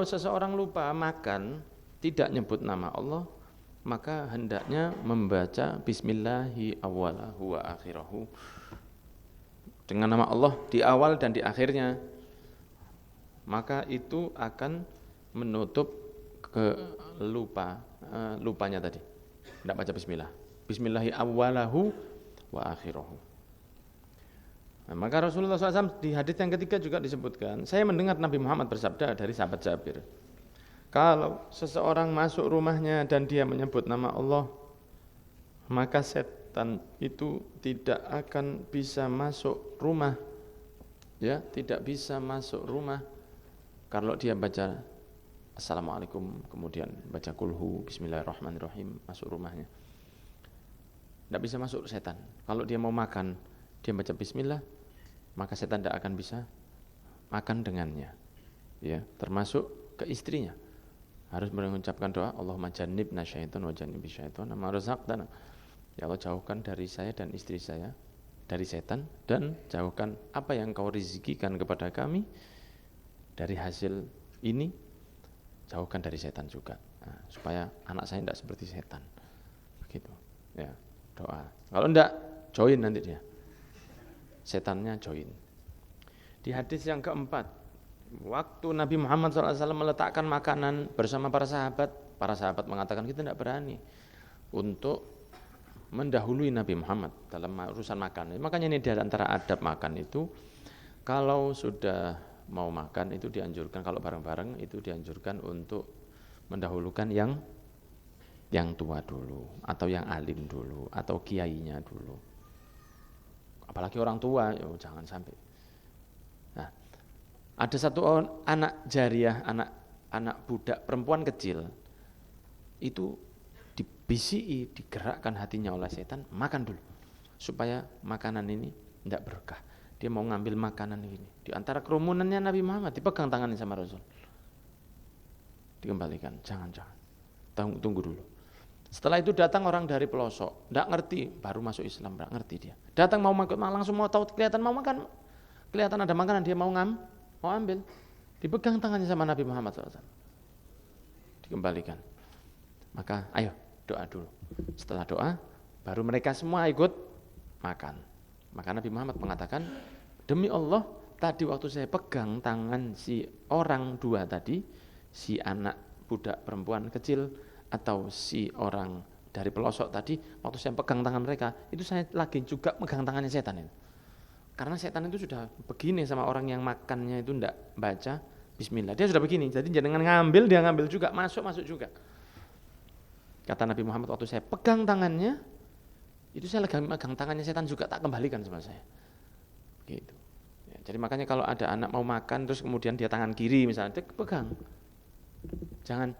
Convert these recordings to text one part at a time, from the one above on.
kalau seseorang lupa makan, tidak nyebut nama Allah, maka hendaknya membaca Bismillahi awwalahu wa akhirahu. Dengan nama Allah di awal dan di akhirnya. Maka itu akan menutup lupanya tadi. Tidak baca Bismillah. Bismillahi awwalahu wa akhirahu. Nah, maka Rasulullah SAW di hadits yang ketiga juga disebutkan, saya mendengar Nabi Muhammad bersabda dari sahabat Jabir, kalau seseorang masuk rumahnya dan dia menyebut nama Allah, maka setan itu tidak akan bisa masuk rumah, ya, tidak bisa masuk rumah kalau dia baca Assalamualaikum, kemudian baca kulhu, Bismillahirrahmanirrahim, masuk rumahnya. Tidak bisa masuk setan. Kalau dia mau makan, dia baca Bismillah, maka setan tidak akan bisa makan dengannya, ya, termasuk ke istrinya harus mengucapkan doa Allahumma jannibna syaitan wa jannibi syaitan ma razaqtana, ya Allah jauhkan dari saya dan istri saya dari setan, dan jauhkan apa yang kau rezekikan kepada kami dari hasil ini, jauhkan dari setan juga. Nah, supaya anak saya tidak seperti setan, begitu, ya, doa. Kalau tidak, join nanti dia, setannya join. Di hadis yang keempat, waktu Nabi Muhammad SAW meletakkan makanan bersama para sahabat mengatakan kita tidak berani untuk mendahului Nabi Muhammad dalam urusan makan. Makanya ini di antara adab makan itu, kalau sudah mau makan itu dianjurkan, kalau bareng-bareng itu dianjurkan untuk mendahulukan yang tua dulu, atau yang alim dulu, atau kiainya dulu. Apalagi orang tua, ya jangan sampai. Nah, ada satu anak jariah, anak budak perempuan kecil, itu dibisiki, digerakkan hatinya oleh setan, makan dulu, supaya makanan ini tidak berkah. Dia mau ngambil makanan ini, di antara kerumunannya Nabi Muhammad, dipegang tangannya sama Rasul, dikembalikan, jangan, tunggu dulu. Setelah itu datang orang dari pelosok, tidak ngerti, baru masuk Islam, tidak ngerti dia. Datang mau makan, langsung mau tahu, kelihatan mau makan, kelihatan ada makanan, dia mau ambil, dipegang tangannya sama Nabi Muhammad SAW, dikembalikan. Maka ayo doa dulu. Setelah doa, baru mereka semua ikut makan. Maka Nabi Muhammad mengatakan, demi Allah, tadi waktu saya pegang tangan si orang dua tadi, si anak budak perempuan kecil, atau si orang dari pelosok tadi, waktu saya pegang tangan mereka, itu saya lagi juga pegang tangannya setan itu. Karena setan itu sudah begini sama orang yang makannya itu tidak baca Bismillah, dia sudah begini, jadi jangan ngambil, dia ngambil juga, masuk juga. Kata Nabi Muhammad, waktu saya pegang tangannya, itu saya lagi pegang tangannya setan juga, tak kembalikan sama saya. Gitu. Ya, jadi makanya kalau ada anak mau makan, terus kemudian dia tangan kiri misalnya, dia pegang, jangan.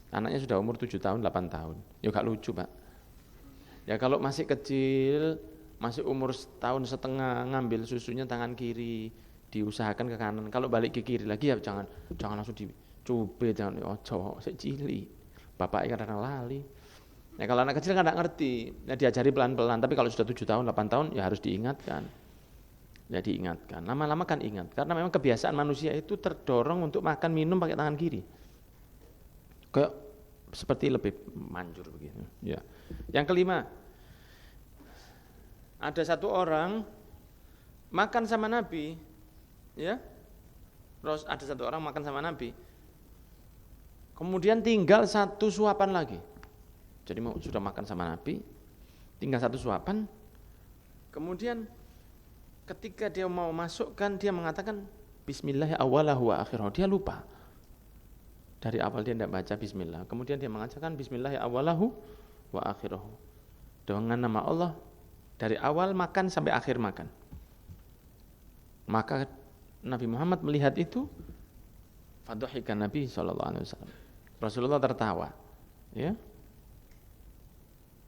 Anaknya sudah umur 7 tahun, 8 tahun. Ya gak lucu, Pak. Ya kalau masih kecil, masih umur setahun setengah, ngambil susunya tangan kiri, diusahakan ke kanan. Kalau balik ke kiri lagi ya jangan langsung dicubit, jangan ojo, secili. Bapaknya kadang lali. Ya kalau anak kecil kan enggak ngerti, ya diajari pelan-pelan, tapi kalau sudah 7 tahun, 8 tahun ya harus diingatkan. Ya diingatkan, lama-lama kan ingat, karena memang kebiasaan manusia itu terdorong untuk makan minum pakai tangan kiri, kayak seperti lebih manjur begitu. Ya. Yang kelima, ada satu orang makan sama Nabi, ya, terus ada satu orang makan sama Nabi, kemudian tinggal satu suapan lagi, jadi sudah makan sama Nabi, tinggal satu suapan, kemudian ketika dia mau masukkan, dia mengatakan Bismillah awwalahu wa akhirahu. Dia lupa. Dari awal dia tidak baca Bismillah. Kemudian dia mengatakan Bismillah awwalahu wa akhirahu. Dengan nama Allah, dari awal makan sampai akhir makan. Maka Nabi Muhammad melihat itu, fadhahika Nabi SAW. Rasulullah tertawa. Ya.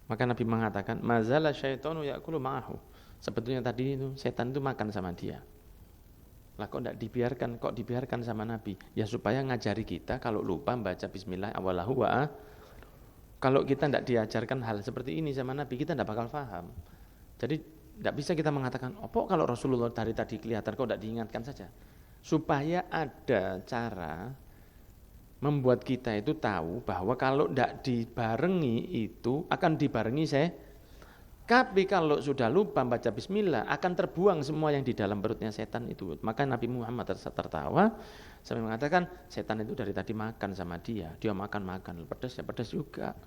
Maka Nabi mengatakan, mazala syaitanu ya'kulu ma'ahu. Sebetulnya tadi itu setan itu makan sama dia. Lah kok dibiarkan sama Nabi? Ya supaya ngajari kita kalau lupa baca Bismillah awwalahu wa. Kalau kita tidak diajarkan hal seperti ini sama Nabi, kita tidak bakal paham. Jadi tidak bisa kita mengatakan, kalau Rasulullah dari tadi kelihatan kok tidak diingatkan saja. supaya ada cara membuat kita itu tahu bahwa kalau tidak dibarengi itu akan dibarengi tapi kalau sudah lupa baca bismillah akan terbuang semua yang di dalam perutnya setan itu. Maka Nabi Muhammad tertawa sampai mengatakan setan itu dari tadi makan sama dia makan, pedas ya pedas juga,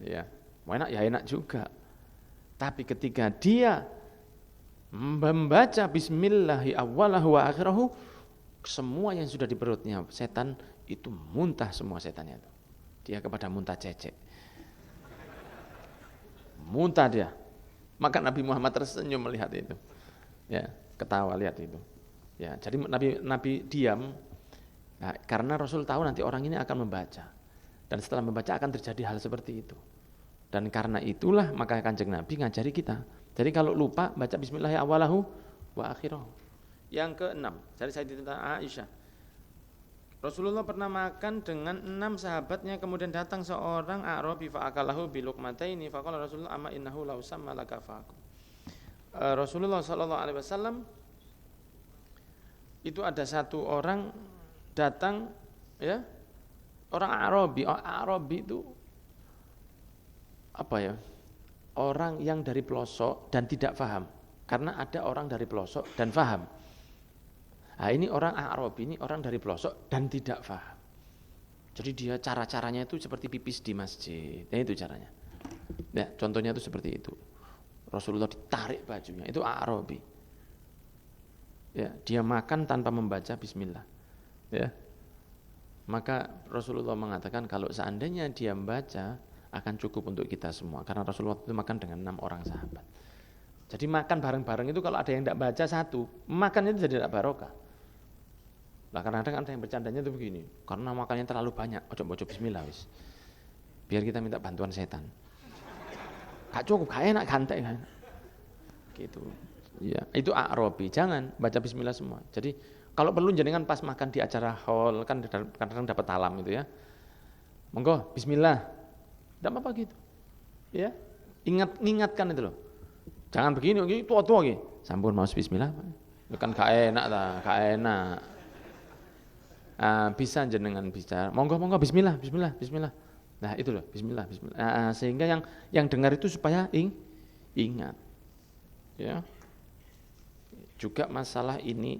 ya enak ya enak juga. Tapi ketika dia membaca bismillahi awwalahu wa akhirahu, semua yang sudah di perutnya setan itu muntah semua setannya itu. Dia kepada muntah cecek. Muntah dia. Maka Nabi Muhammad tersenyum melihat itu. Ya, ketawa lihat itu. Ya, jadi Nabi diam. Nah, karena Rasul tahu nanti orang ini akan membaca. Dan setelah membaca akan terjadi hal seperti itu. Dan karena itulah maka Kanjeng Nabi ngajari kita. Jadi kalau lupa baca bismillahirrahmanirrahim awalahu wa akhirahu. Yang keenam, dari Sayyidatina Aisyah. Rasulullah pernah makan dengan 6 sahabatnya, kemudian datang seorang A'rabi fa'akalahu biluqmataini faqala Rasulullah amma innahu law samma lakafakum. Rasulullah sallallahu alaihi wasallam itu ada satu orang datang, ya, orang A'rabi. A'rabi itu apa ya? Orang yang dari pelosok dan tidak faham. Karena ada orang dari pelosok dan faham. Nah, ini orang A'rabi, ini orang dari pelosok dan tidak faham. Jadi dia cara-caranya itu seperti pipis di masjid. Nah, itu caranya. Ya, contohnya itu seperti itu. Rasulullah ditarik bajunya, itu A'rabi. Ya, dia makan tanpa membaca bismillah. Ya. Maka Rasulullah mengatakan kalau seandainya dia membaca akan cukup untuk kita semua. Karena Rasulullah itu makan dengan 6 orang sahabat. Jadi makan bareng-bareng itu kalau ada yang tidak baca satu, makannya itu jadi tidak barokah. Nah, kadang-kadang ada yang bercandanya itu begini, karena makannya terlalu banyak, ojo bismillah wis. Biar kita minta bantuan setan. Gak cukup, gak enak gantek kan. Gitu. Ya, itu A'rabi, jangan baca bismillah semua. Jadi kalau perlu jenengan pas makan di acara hall kan kadang-kadang dapat talam itu ya. Monggo bismillah. Enggak apa-apa gitu. Ya. Ingatkan itu loh. Jangan begini tua-tua gitu. Sampun mau bismillah. Itu kan gak enak ta, gak enak. Bisa jenengan bicara, monggo bismillah. Nah, itu loh, bismillah. Sehingga yang dengar itu supaya ingat. Ya. Juga masalah ini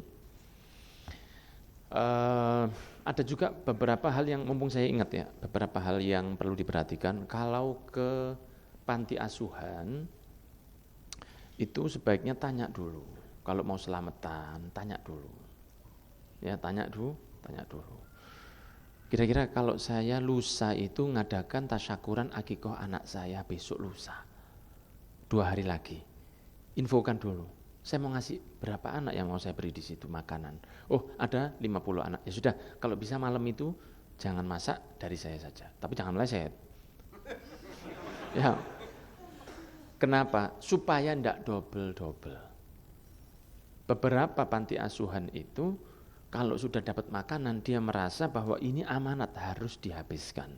ada juga beberapa hal yang mumpung saya ingat ya, beberapa hal yang perlu diperhatikan kalau ke panti asuhan itu sebaiknya tanya dulu. Kalau mau selamatan, tanya dulu. Ya, tanya dulu. Kira-kira kalau saya lusa itu ngadakan tasyakuran akikoh anak saya besok lusa 2 hari lagi, infokan dulu. Saya mau ngasih berapa anak yang mau saya beri di situ makanan. Oh, ada 50 anak. Ya sudah, kalau bisa malam itu jangan masak dari saya saja, tapi jangan meleset. Ya. Kenapa? Supaya tidak double. Beberapa panti asuhan itu kalau sudah dapat makanan dia merasa bahwa ini amanat harus dihabiskan.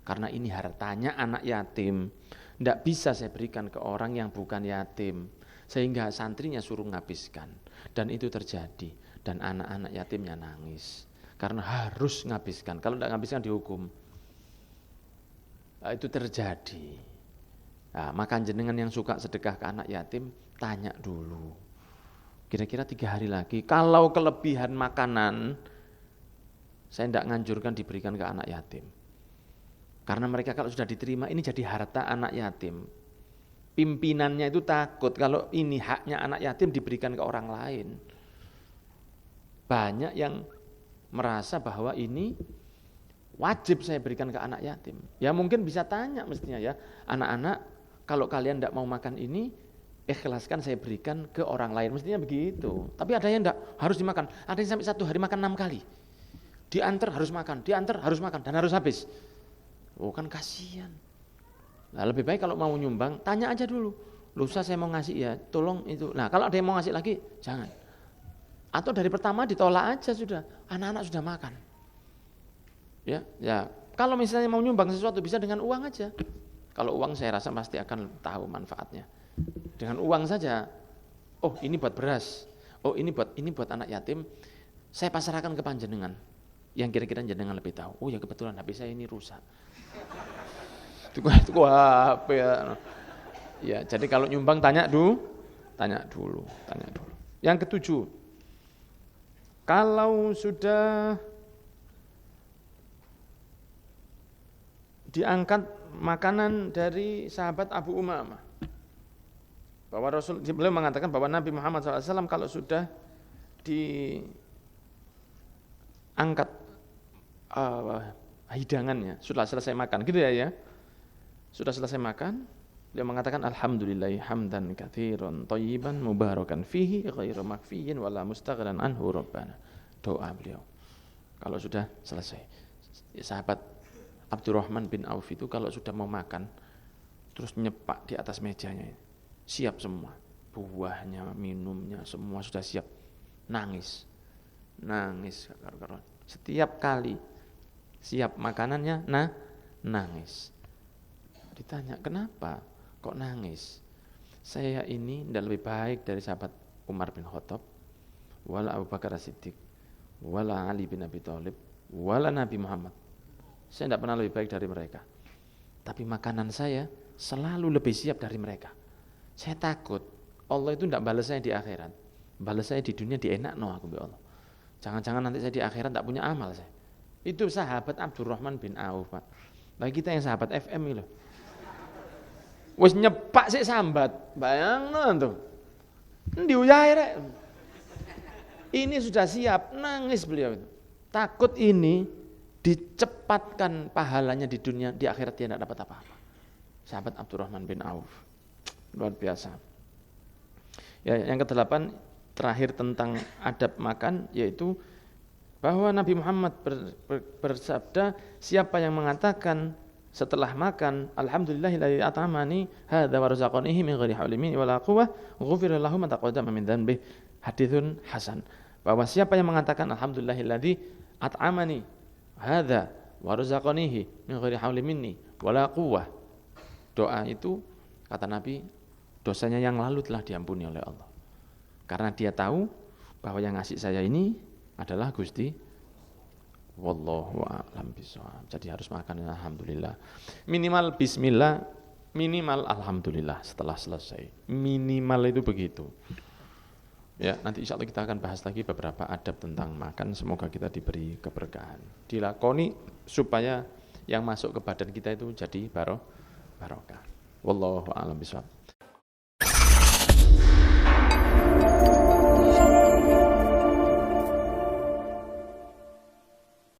Karena ini hartanya anak yatim. Tidak bisa saya berikan ke orang yang bukan yatim. Sehingga santrinya suruh nghabiskan. Dan itu terjadi. Dan anak-anak yatimnya nangis. Karena harus nghabiskan. Kalau tidak nghabiskan dihukum. Itu terjadi. Nah, maka jenengan yang suka sedekah ke anak yatim, tanya dulu. Kira-kira 3 hari lagi, kalau kelebihan makanan, saya tidak nganjurkan diberikan ke anak yatim. Karena mereka kalau sudah diterima, ini jadi harta anak yatim. Pimpinannya itu takut kalau ini haknya anak yatim diberikan ke orang lain. Banyak yang merasa bahwa ini wajib saya berikan ke anak yatim. Ya mungkin bisa tanya mestinya ya, anak-anak kalau kalian tidak mau makan ini, ikhlaskan saya berikan ke orang lain, mestinya begitu. Tapi ada yang enggak, harus dimakan. Ada yang sampai 1 hari makan 6 kali. Diantar harus makan, dan harus habis. Oh kan kasihan. Nah lebih baik kalau mau nyumbang, tanya aja dulu. Lusa saya mau ngasih ya, tolong itu. Nah kalau ada yang mau ngasih lagi, jangan. Atau dari pertama ditolak aja sudah, anak-anak sudah makan. Ya. Kalau misalnya mau nyumbang sesuatu bisa dengan uang aja. Kalau uang saya rasa pasti akan tahu manfaatnya. Dengan uang saja, oh ini buat beras, oh ini buat anak yatim, Saya pasrahkan ke panjenengan. Yang kira-kira jenengan lebih tahu. Oh ya kebetulan HP saya ini rusak. Itu HP ya. Ya, jadi kalau nyumbang tanya dulu. Yang ketujuh, kalau sudah diangkat makanan dari sahabat Abu Umamah, bahwa beliau mengatakan bahwa Nabi Muhammad SAW kalau sudah diangkat hidangannya, sudah selesai makan, gitu ya, sudah selesai makan, beliau mengatakan alhamdulillahi hamdan katsiran thayyiban mubarakan fihi ghairu makfiyin wala mustaghnan anhu rabbana. Doa beliau kalau sudah selesai. Sahabat Abdurrahman bin Auf itu kalau sudah mau makan terus nyepak di atas mejanya, siap semua, buahnya, minumnya, semua sudah siap. Nangis setiap kali siap makanannya, nangis. Ditanya, kenapa kok nangis? Saya ini tidak lebih baik dari sahabat Umar bin Khattab, wala Abu Bakar As-Siddiq, wala Ali bin Abi Thalib, wala Nabi Muhammad. Saya tidak pernah lebih baik dari mereka. Tapi makanan saya selalu lebih siap dari mereka. Saya takut Allah itu tidak balas saya di akhirat, balas saya di dunia dienakno aku ya Allah. Jangan-jangan nanti saya di akhirat tidak punya amal saya. Itu sahabat Abdurrahman bin Auf, Pak. Bagi kita yang sahabat FM ini loh. Wis nyepak sik sambat, bayangno tuh. Endi uyahe rek. Ini sudah siap, nangis beliau itu. Takut ini dicepatkan pahalanya di dunia, di akhirat dia tidak dapat apa-apa. Sahabat Abdurrahman bin Auf. Luar biasa. Ya, yang ke-8 terakhir tentang adab makan, yaitu bahwa Nabi Muhammad bersabda, siapa yang mengatakan setelah makan alhamdulillahilladzi at'amani hadza wa razaqanihi min ghairi haulin minni wala quwwah ghufira lahu ma taqaddama min dzanbihi, haditsun hasan. Bahwa siapa yang mengatakan alhamdulillahilladzi at'amani hadza wa razaqanihi min ghairi haulin minni wala quwwah, doa itu kata Nabi dosanya yang lalu telah diampuni oleh Allah. Karena dia tahu bahwa yang ngasih saya ini adalah Gusti. Wallahu a'lam bishawab. Jadi harus makan alhamdulillah. Minimal bismillah, minimal alhamdulillah setelah selesai. Minimal itu begitu. Ya, nanti insya Allah kita akan bahas lagi beberapa adab tentang makan. Semoga kita diberi keberkahan. Dilakoni supaya yang masuk ke badan kita itu jadi barokah. Wallahu a'lam bishawab.